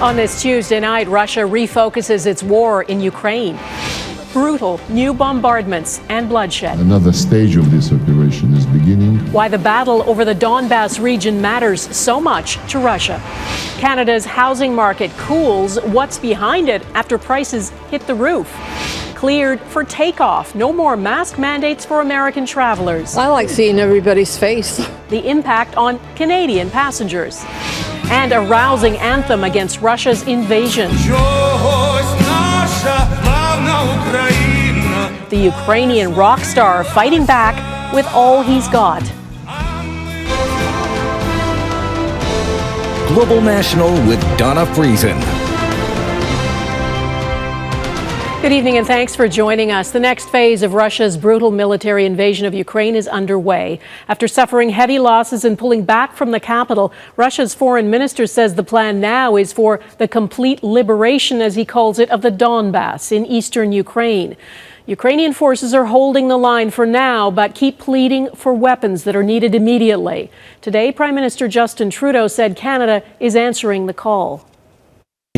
On this Tuesday night, Russia refocuses its war in Ukraine. Brutal new bombardments and bloodshed. Another stage of this operation is beginning. Why the battle over the Donbas region matters so much to Russia. Canada's housing market cools. What's behind it after prices hit the roof? Cleared for takeoff. No more mask mandates for American travelers. I like seeing everybody's face. The impact on Canadian passengers. And a rousing anthem against Russia's invasion. The Ukrainian rock star fighting back with all he's got. Global National with Donna Friesen. Good evening and thanks for joining us. The next phase of Russia's brutal military invasion of Ukraine is underway. After suffering heavy losses and pulling back from the capital, Russia's foreign minister says the plan now is for the complete liberation, as he calls it, of the Donbas in eastern Ukraine. Ukrainian forces are holding the line for now, but keep pleading for weapons that are needed immediately. Today, Prime Minister Justin Trudeau said Canada is answering the call.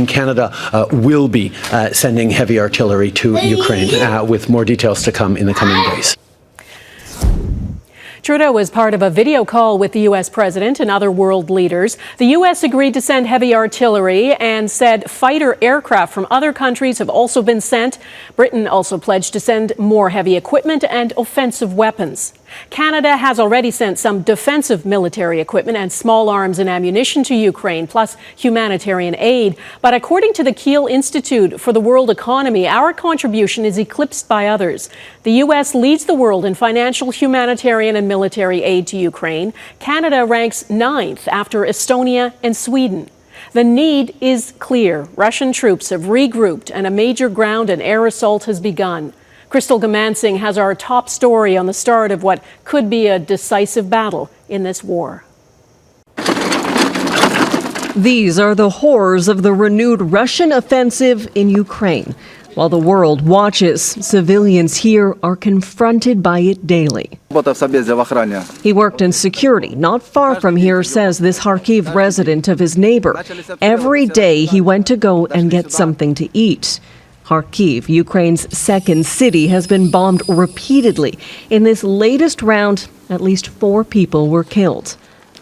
Canada will be sending heavy artillery to Ukraine, with more details to come in the coming days. Trudeau was part of a video call with the U.S. president and other world leaders. The U.S. agreed to send heavy artillery and said fighter aircraft from other countries have also been sent. Britain also pledged to send more heavy equipment and offensive weapons. Canada has already sent some defensive military equipment and small arms and ammunition to Ukraine, plus humanitarian aid. But according to the Kiel Institute for the World Economy, our contribution is eclipsed by others. The U.S. leads the world in financial, humanitarian and military aid to Ukraine. Canada ranks 9th after Estonia and Sweden. The need is clear. Russian troops have regrouped and a major ground and air assault has begun. Crystal Goomansingh has our top story on the start of what could be a decisive battle in this war. These are the horrors of the renewed Russian offensive in Ukraine. While the world watches, civilians here are confronted by it daily. He worked in security not far from here, says this Kharkiv resident of his neighbor. Every day he went to go and get something to eat. Kharkiv, Ukraine's second city, has been bombed repeatedly. In this latest round, at least 4 people were killed.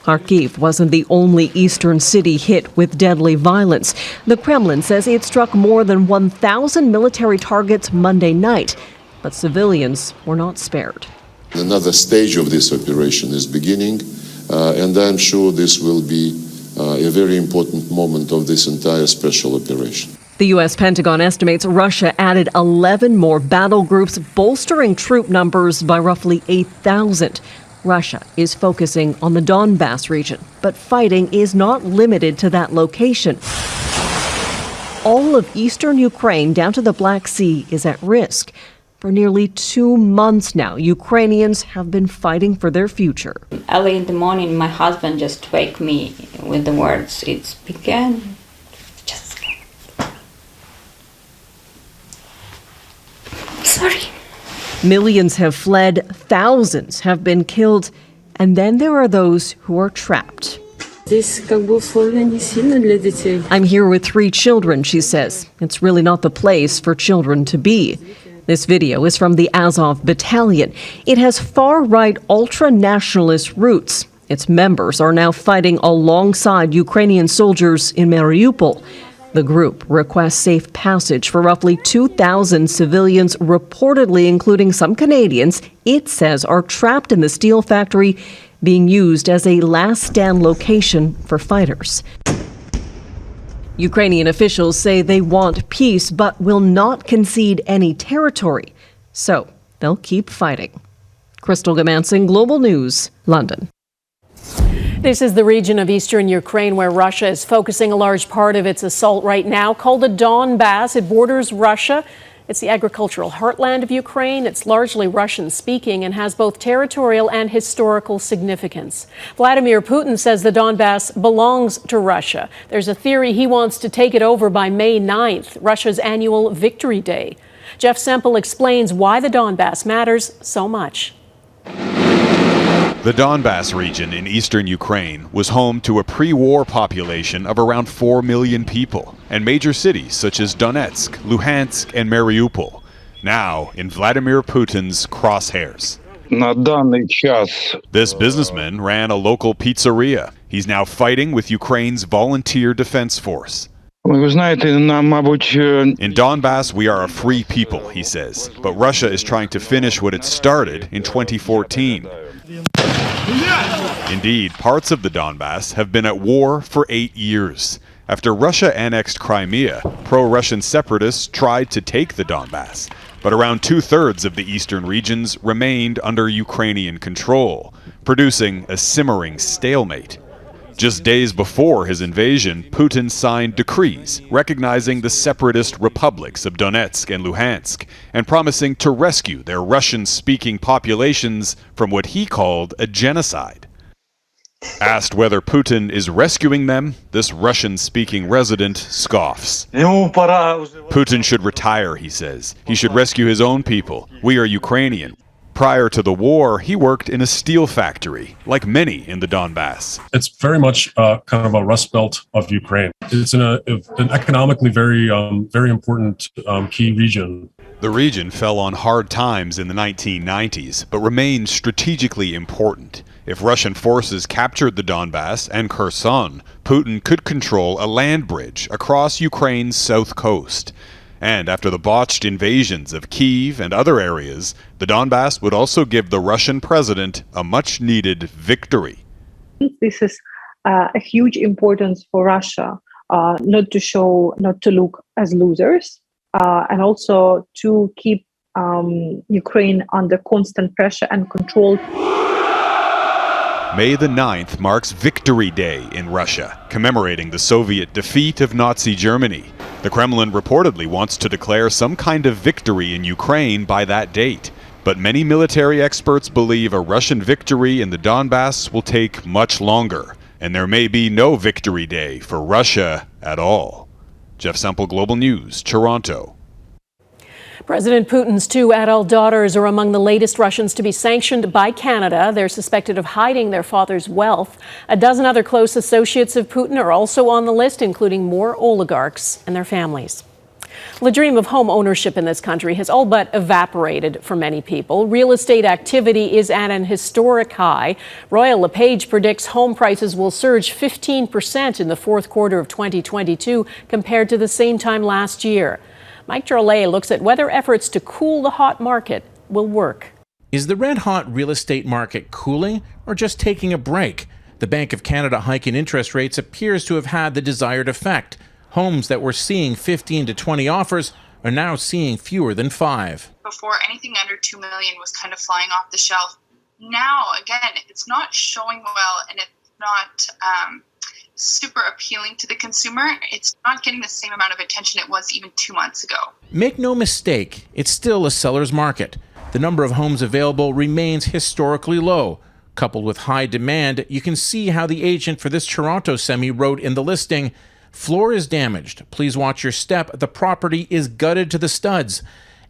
Kharkiv wasn't the only eastern city hit with deadly violence. The Kremlin says it struck more than 1,000 military targets Monday night, but civilians were not spared. Another stage of this operation is beginning, and I'm sure this will be a very important moment of this entire special operation. The U.S. Pentagon estimates Russia added 11 more battle groups, bolstering troop numbers by roughly 8,000. Russia is focusing on the Donbas region, but fighting is not limited to that location. All of eastern Ukraine down to the Black Sea is at risk. For nearly 2 months now, Ukrainians have been fighting for their future. Early in the morning, my husband just wake me with the words, "It's began." Sorry. Millions have fled, thousands have been killed, and then there are those who are trapped. I'm here with 3 children, she says. It's really not the place for children to be. This video is from the Azov Battalion. It has far-right ultra-nationalist roots. Its members are now fighting alongside Ukrainian soldiers in Mariupol. The group requests safe passage for roughly 2,000 civilians, reportedly including some Canadians, it says are trapped in the steel factory, being used as a last-stand location for fighters. Ukrainian officials say they want peace, but will not concede any territory. So they'll keep fighting. Crystal Goomansingh, Global News, London. This is the region of eastern Ukraine where Russia is focusing a large part of its assault right now, called the Donbas. It borders Russia. It's the agricultural heartland of Ukraine. It's largely Russian-speaking and has both territorial and historical significance. Vladimir Putin says the Donbas belongs to Russia. There's a theory he wants to take it over by May 9th, Russia's annual Victory Day. Jeff Semple explains why the Donbas matters so much. The Donbas region in eastern Ukraine was home to a pre-war population of around 4 million people, and major cities such as Donetsk, Luhansk, and Mariupol, now in Vladimir Putin's crosshairs. This businessman ran a local pizzeria. He's now fighting with Ukraine's volunteer defense force. In Donbas, we are a free people, he says, but Russia is trying to finish what it started in 2014. Indeed, parts of the Donbas have been at war for 8 years. After Russia annexed Crimea, pro-Russian separatists tried to take the Donbas, but around 2/3 of the eastern regions remained under Ukrainian control, producing a simmering stalemate. Just days before his invasion, Putin signed decrees recognizing the separatist republics of Donetsk and Luhansk and promising to rescue their Russian-speaking populations from what he called a genocide. Asked whether Putin is rescuing them, this Russian-speaking resident scoffs. Putin should retire, he says. He should rescue his own people. We are Ukrainian. Prior to the war, he worked in a steel factory, like many in the Donbas. It's very much kind of a rust belt of Ukraine. It's an economically very important key region. The region fell on hard times in the 1990s, but remained strategically important. If Russian forces captured the Donbas and Kherson, Putin could control a land bridge across Ukraine's south coast. And after the botched invasions of Kyiv and other areas, the Donbas would also give the Russian president a much-needed victory. This is a huge importance for Russia, not to look as losers, and also to keep Ukraine under constant pressure and control. May the 9th marks Victory Day in Russia, commemorating the Soviet defeat of Nazi Germany. The Kremlin reportedly wants to declare some kind of victory in Ukraine by that date. But many military experts believe a Russian victory in the Donbas will take much longer, and there may be no Victory Day for Russia at all. Jeff Semple, Global News, Toronto. President Putin's 2 adult daughters are among the latest Russians to be sanctioned by Canada. They're suspected of hiding their father's wealth. A dozen other close associates of Putin are also on the list, including more oligarchs and their families. The dream of home ownership in this country has all but evaporated for many people. Real estate activity is at an historic high. Royal LePage predicts home prices will surge 15% in the fourth quarter of 2022 compared to the same time last year. Mike Drolet looks at whether efforts to cool the hot market will work. Is the red-hot real estate market cooling or just taking a break? The Bank of Canada hike in interest rates appears to have had the desired effect. Homes that were seeing 15 to 20 offers are now seeing fewer than 5. Before, anything under 2 million was kind of flying off the shelf. Now, again, it's not showing well and it's not super appealing to the consumer. It's not getting the same amount of attention it was even 2 months ago. Make no mistake, it's still a seller's market. The number of homes available remains historically low. Coupled with high demand, you can see how the agent for this Toronto semi wrote in the listing, "Floor is damaged. Please watch your step. The property is gutted to the studs,"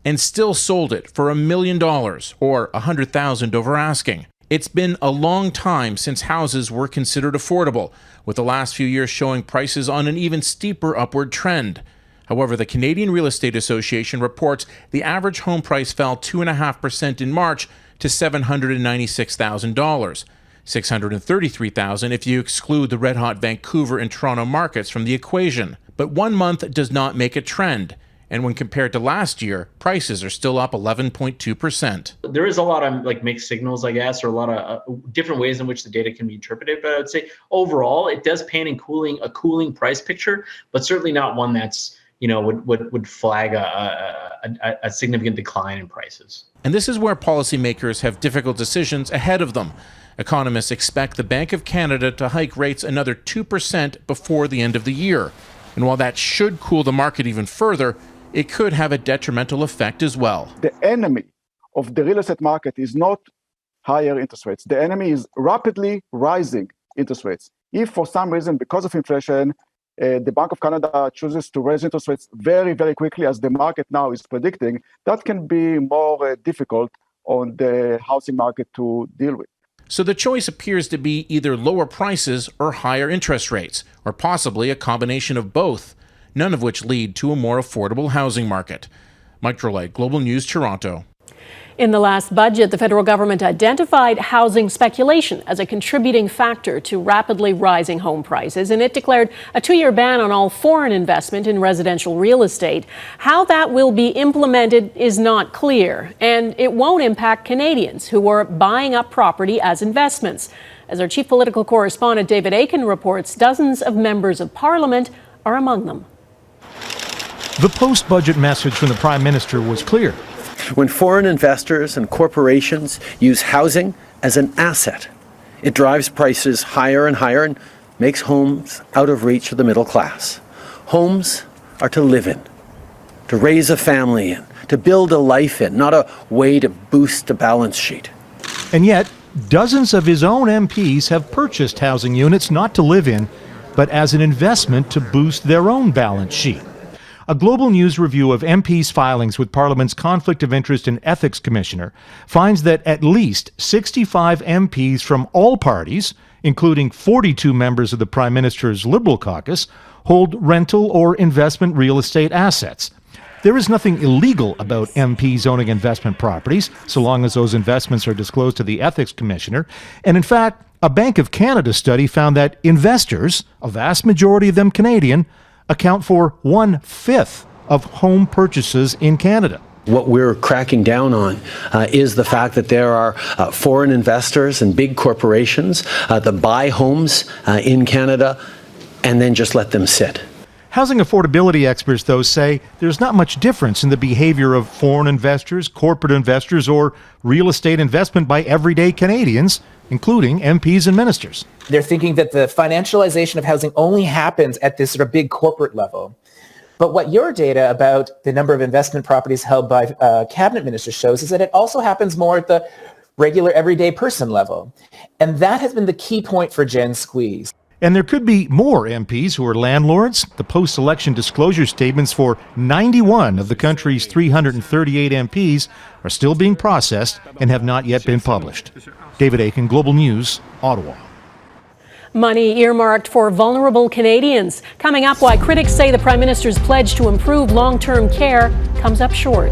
and still sold it for $1 million or $100,000 over asking. It's been a long time since houses were considered affordable, with the last few years showing prices on an even steeper upward trend. However, the Canadian Real Estate Association reports the average home price fell 2.5% in March to $796,000, $633,000 if you exclude the red-hot Vancouver and Toronto markets from the equation. But 1 month does not make a trend. And when compared to last year, prices are still up 11.2%. There is a lot of mixed signals, I guess, or a lot of different ways in which the data can be interpreted. But I would say overall, it does paint a cooling price picture, but certainly not one that's would flag a significant decline in prices. And this is where policymakers have difficult decisions ahead of them. Economists expect the Bank of Canada to hike rates another 2% before the end of the year. And while that should cool the market even further, it could have a detrimental effect as well. The enemy of the real estate market is not higher interest rates. The enemy is rapidly rising interest rates. If for some reason, because of inflation, the Bank of Canada chooses to raise interest rates very, very quickly, as the market now is predicting, that can be more difficult on the housing market to deal with. So the choice appears to be either lower prices or higher interest rates, or possibly a combination of both, none of which lead to a more affordable housing market. Mike Drolet, Global News, Toronto. In the last budget, the federal government identified housing speculation as a contributing factor to rapidly rising home prices, and it declared a 2-year ban on all foreign investment in residential real estate. How that will be implemented is not clear, and it won't impact Canadians who are buying up property as investments. As our chief political correspondent David Akin reports, dozens of members of Parliament are among them. The post-budget message from the Prime Minister was clear. When foreign investors and corporations use housing as an asset, it drives prices higher and higher and makes homes out of reach of the middle class. Homes are to live in, to raise a family in, to build a life in, not a way to boost a balance sheet. And yet, dozens of his own MPs have purchased housing units not to live in, but as an investment to boost their own balance sheet. A Global News review of MPs' filings with Parliament's Conflict of Interest and Ethics Commissioner finds that at least 65 MPs from all parties, including 42 members of the Prime Minister's Liberal caucus, hold rental or investment real estate assets. There is nothing illegal about MPs owning investment properties, so long as those investments are disclosed to the Ethics Commissioner. And in fact, a Bank of Canada study found that investors, a vast majority of them Canadian, account for 1/5 of home purchases in Canada. What we're cracking down on is the fact that there are foreign investors and big corporations that buy homes in Canada and then just let them sit. Housing affordability experts, though, say there's not much difference in the behavior of foreign investors, corporate investors, or real estate investment by everyday Canadians, including MPs and ministers. They're thinking that the financialization of housing only happens at this sort of big corporate level. But what your data about the number of investment properties held by cabinet ministers shows is that it also happens more at the regular everyday person level. And that has been the key point for Jen Squeeze. And there could be more MPs who are landlords. The post-election disclosure statements for 91 of the country's 338 MPs are still being processed and have not yet been published. David Akin, Global News, Ottawa. Money earmarked for vulnerable Canadians. Coming up, why critics say the Prime Minister's pledge to improve long-term care comes up short.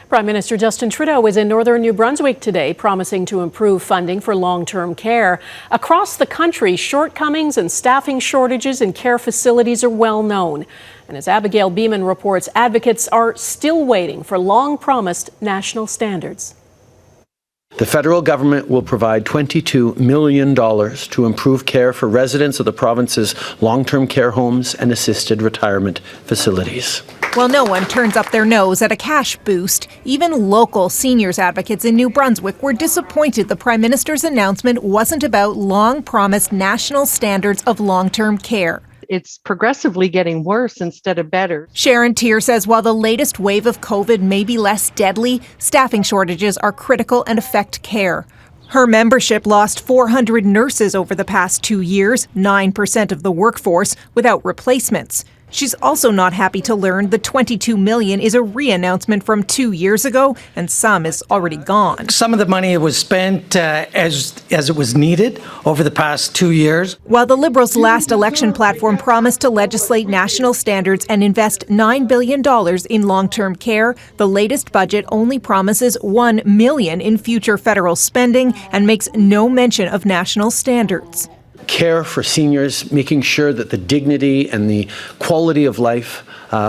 Prime Minister Justin Trudeau is in northern New Brunswick today, promising to improve funding for long-term care. Across the country, shortcomings and staffing shortages in care facilities are well known. And as Abigail Beeman reports, advocates are still waiting for long-promised national standards. The federal government will provide $22 million to improve care for residents of the province's long-term care homes and assisted retirement facilities. Well, no one turns up their nose at a cash boost. Even local seniors advocates in New Brunswick were disappointed the Prime Minister's announcement wasn't about long-promised national standards of long-term care. It's progressively getting worse instead of better. Sharon Tier says while the latest wave of COVID may be less deadly, staffing shortages are critical and affect care. Her membership lost 400 nurses over the past 2 years, 9% of the workforce, without replacements. She's also not happy to learn the $22 million is a re-announcement from 2 years ago, and some is already gone. Some of the money was spent as it was needed over the past 2 years. While the Liberals' last election platform promised to legislate national standards and invest $9 billion in long-term care, the latest budget only promises $1 million in future federal spending and makes no mention of national standards. Care for seniors, making sure that the dignity and the quality of life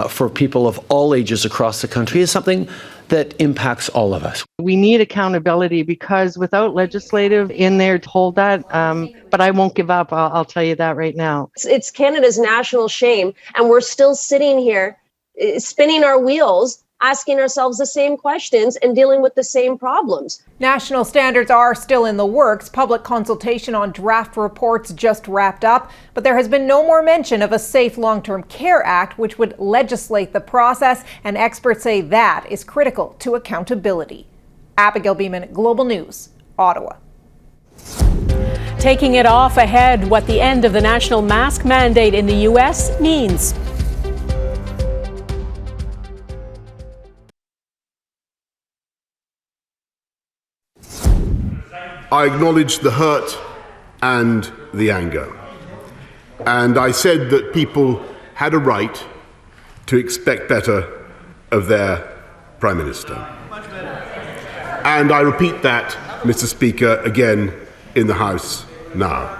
for people of all ages across the country is something that impacts all of us. We need accountability because without legislative in there to hold that, but I won't give up, I'll tell you that right now. It's Canada's national shame, and we're still sitting here spinning our wheels, asking ourselves the same questions and dealing with the same problems. National standards are still in the works. Public consultation on draft reports just wrapped up, but there has been no more mention of a Safe Long-Term Care Act, which would legislate the process, and experts say that is critical to accountability. Abigail Beeman, Global News, Ottawa. Taking it off ahead, what the end of the national mask mandate in the U.S. means. I acknowledged the hurt and the anger. And I said that people had a right to expect better of their Prime Minister. And I repeat that, Mr. Speaker, again in the House now.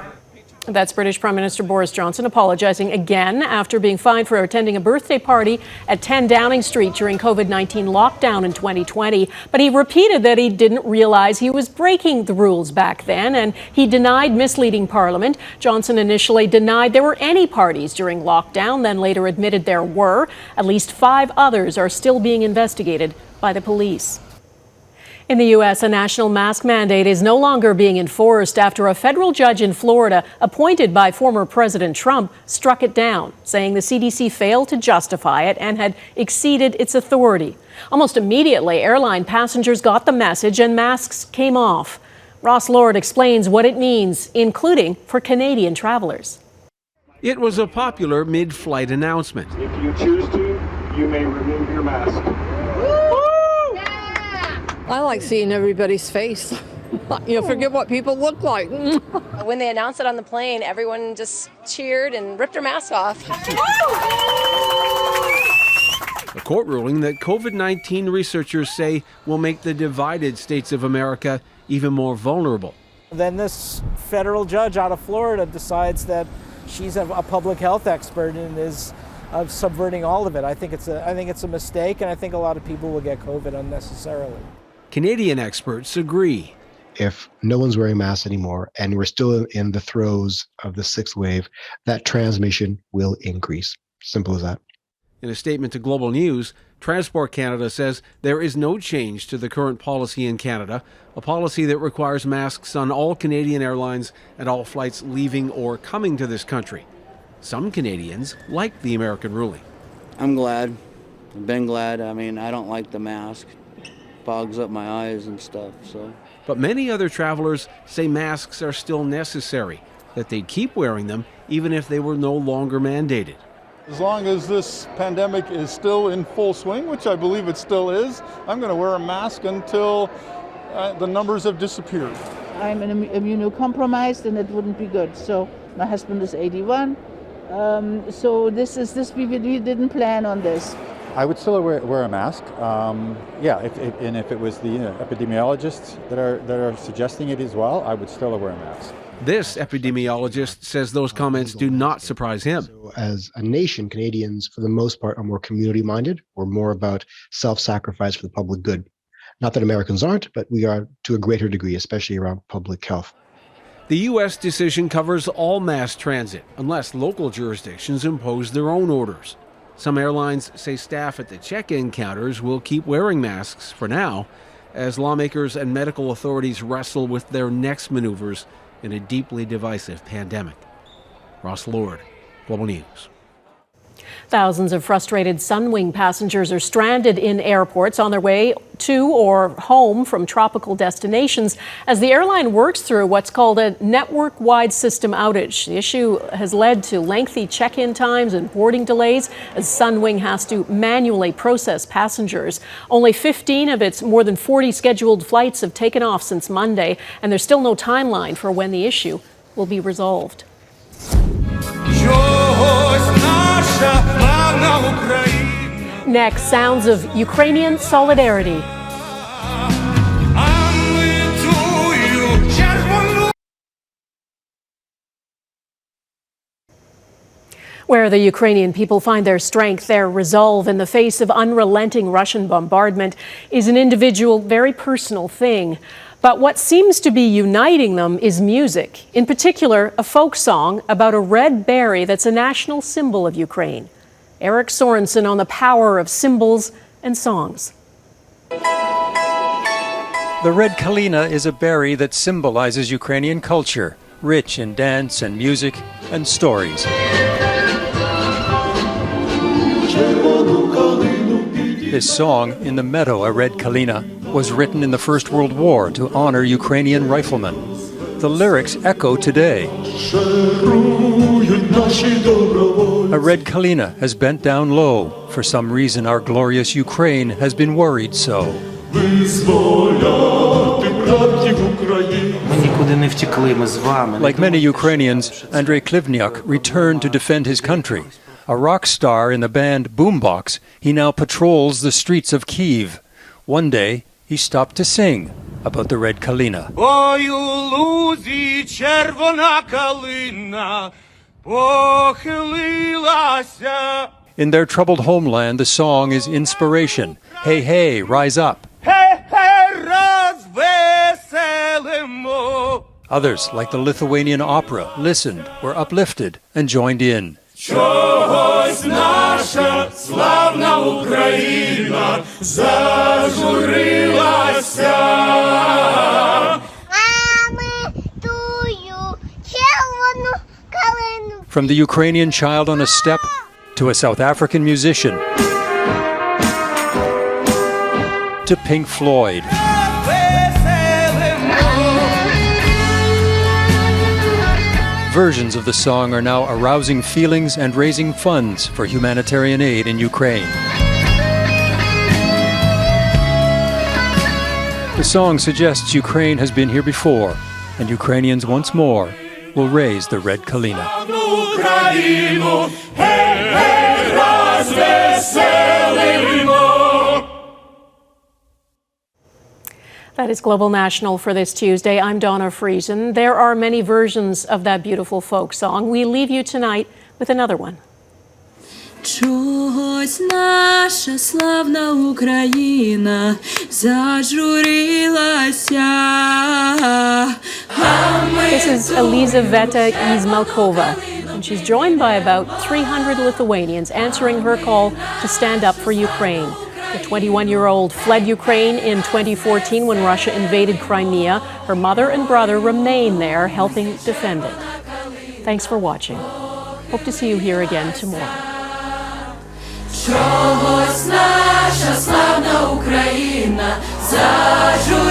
That's British Prime Minister Boris Johnson apologizing again after being fined for attending a birthday party at 10 Downing Street during COVID-19 lockdown in 2020. But he repeated that he didn't realize he was breaking the rules back then, and he denied misleading Parliament. Johnson initially denied there were any parties during lockdown, then later admitted there were. At least 5 others are still being investigated by the police. In the U.S., a national mask mandate is no longer being enforced after a federal judge in Florida, appointed by former President Trump, struck it down, saying the CDC failed to justify it and had exceeded its authority. Almost immediately, airline passengers got the message and masks came off. Ross Lord explains what it means, including for Canadian travelers. It was a popular mid-flight announcement. If you choose to, you may remove your mask. I like seeing everybody's face. Forget what people look like. When they announced it on the plane, everyone just cheered and ripped their mask off. A court ruling that COVID-19 researchers say will make the divided states of America even more vulnerable. Then this federal judge out of Florida decides that she's a public health expert and is subverting all of it. I think it's a mistake, and I think a lot of people will get COVID unnecessarily. Canadian experts agree. If no one's wearing masks anymore and we're still in the throes of the 6th wave, that transmission will increase. Simple as that. In a statement to Global News, Transport Canada says there is no change to the current policy in Canada, a policy that requires masks on all Canadian airlines and all flights leaving or coming to this country. Some Canadians like the American ruling. I'm glad. I've been glad. I mean, I don't like the mask. Fogs up my eyes and stuff, so. But many other travelers say masks are still necessary, that they'd keep wearing them even if they were no longer mandated. As long as this pandemic is still in full swing, which I believe it still is, I'm going to wear a mask until the numbers have disappeared. I'm immunocompromised and it wouldn't be good. So my husband is 81. So we didn't plan on this. I would still wear a mask. If it was the epidemiologists that are suggesting it as well, I would still wear a mask. This epidemiologist says those comments do not surprise him. So as a nation, Canadians, for the most part, are more community-minded. We're more about self-sacrifice for the public good. Not that Americans aren't, but we are to a greater degree, especially around public health. The U.S. decision covers all mass transit, unless local jurisdictions impose their own orders. Some airlines say staff at the check-in counters will keep wearing masks for now, as lawmakers and medical authorities wrestle with their next maneuvers in a deeply divisive pandemic. Ross Lord, Global News. Thousands of frustrated Sunwing passengers are stranded in airports on their way to or home from tropical destinations as the airline works through what's called a network-wide system outage. The issue has led to lengthy check-in times and boarding delays as Sunwing has to manually process passengers. Only 15 of its more than 40 scheduled flights have taken off since Monday, and there's still no timeline for when the issue will be resolved. Next, sounds of Ukrainian solidarity. Where the Ukrainian people find their strength, their resolve in the face of unrelenting Russian bombardment is an individual, very personal thing. But what seems to be uniting them is music, in particular, a folk song about a red berry that's a national symbol of Ukraine. Eric Sorensen on the power of symbols and songs. The red kalina is a berry that symbolizes Ukrainian culture, rich in dance and music and stories. This song, In the Meadow, a Red Kalina, was written in the First World War to honor Ukrainian riflemen. The lyrics echo today. A red kalina has bent down low. For some reason, our glorious Ukraine has been worried so. Like many Ukrainians, Andrei Klivniuk returned to defend his country. A rock star in the band Boombox, he now patrols the streets of Kyiv. One day, he stopped to sing about the red kalina. In their troubled homeland, the song is inspiration. Hey, hey, rise up. Others, like the Lithuanian opera, listened, were uplifted, and joined in. Чогось наша славна Україна зажурилася. From the Ukrainian child on a step to a South African musician to Pink Floyd. Versions of the song are now arousing feelings and raising funds for humanitarian aid in Ukraine. The song suggests Ukraine has been here before, and Ukrainians once more will raise the red kalina. That is Global National for this Tuesday. I'm Donna Friesen. There are many versions of that beautiful folk song. We leave you tonight with another one. Чогось наша славна Україна зажурилася. This is Elizaveta Izmalkova, and she's joined by about 300 Lithuanians answering her call to stand up for Ukraine. The 21-year-old fled Ukraine in 2014 when Russia invaded Crimea. Her mother and brother remain there, helping defend it. Thanks for watching. Hope to see you here again tomorrow. Чогось наша славна Україна зажурилася.